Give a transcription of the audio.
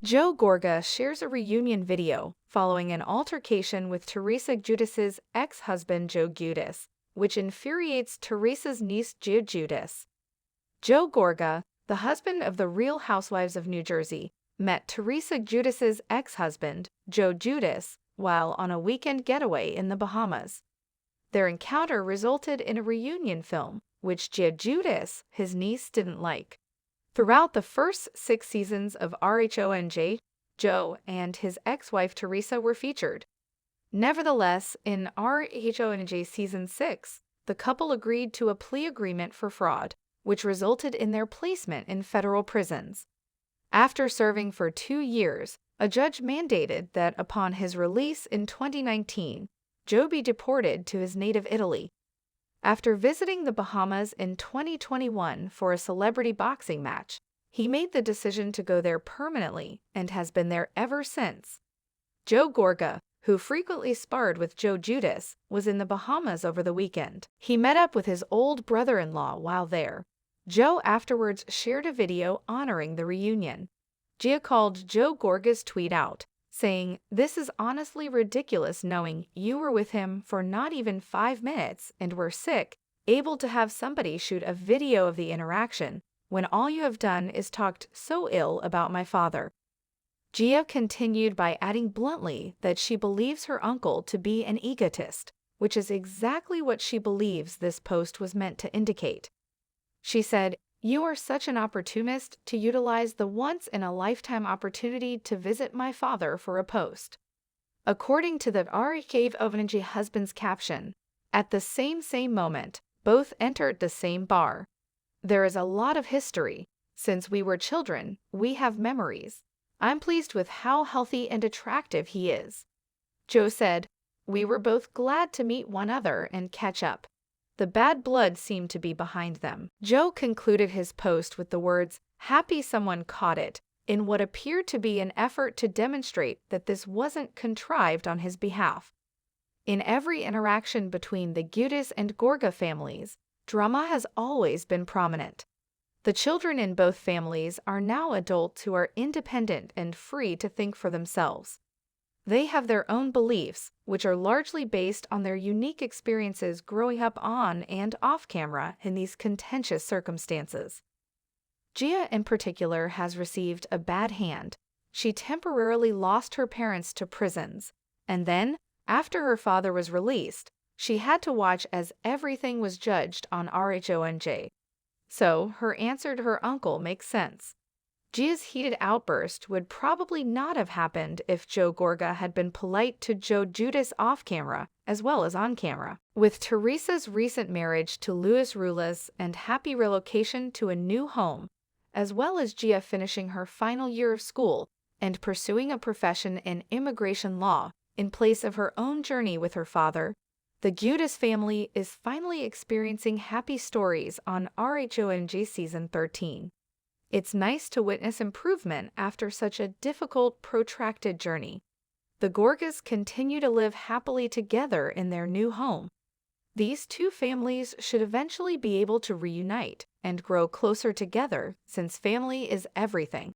Joe Gorga shares a reunion video following an altercation with Teresa Giudice's ex-husband Joe Giudice, which infuriates Teresa's niece Giudice. Joe Gorga, the husband of the Real Housewives of New Jersey, met Teresa Giudice's ex-husband, Joe Giudice, while on a weekend getaway in the Bahamas. Their encounter resulted in a reunion film, which Giudice, his niece, didn't like. Throughout the first 6 seasons of RHONJ, Joe and his ex-wife Teresa were featured. Nevertheless, in RHONJ Season 6, the couple agreed to a plea agreement for fraud, which resulted in their placement in federal prisons. After serving for 2 years, a judge mandated that upon his release in 2019, Joe be deported to his native Italy. After visiting the Bahamas in 2021 for a celebrity boxing match, he made the decision to go there permanently and has been there ever since. Joe Gorga, who frequently sparred with Joe Giudice, was in the Bahamas over the weekend. He met up with his old brother-in-law while there. Joe afterwards shared a video honoring the reunion. Gia called Joe Gorga's tweet out, saying, "This is honestly ridiculous knowing you were with him for not even 5 minutes and were sick, able to have somebody shoot a video of the interaction, when all you have done is talked so ill about my father." Gia continued by adding bluntly that she believes her uncle to be an egotist, which is exactly what she believes this post was meant to indicate. She said, "You are such an opportunist to utilize the once-in-a-lifetime opportunity to visit my father for a post." According to the RHONJ husband's caption, "At the same moment, both entered the same bar. There is a lot of history. Since we were children, we have memories. I'm pleased with how healthy and attractive he is." Joe said, "We were both glad to meet one another and catch up. The bad blood seemed to be behind them." Joe concluded his post with the words, "Happy someone caught it," in what appeared to be an effort to demonstrate that this wasn't contrived on his behalf. In every interaction between the Giudice and Gorga families, drama has always been prominent. The children in both families are now adults who are independent and free to think for themselves. They have their own beliefs, which are largely based on their unique experiences growing up on and off camera in these contentious circumstances. Gia, in particular, has received a bad hand. She temporarily lost her parents to prisons, and then, after her father was released, she had to watch as everything was judged on RHONJ. So, her answer to her uncle makes sense. Gia's heated outburst would probably not have happened if Joe Gorga had been polite to Joe Giudice off-camera as well as on-camera. With Teresa's recent marriage to Luis Ruiz and happy relocation to a new home, as well as Gia finishing her final year of school and pursuing a profession in immigration law in place of her own journey with her father, the Giudice family is finally experiencing happy stories on RHONJ Season 13. It's nice to witness improvement after such a difficult, protracted journey. The Gorgas continue to live happily together in their new home. These two families should eventually be able to reunite and grow closer together since family is everything.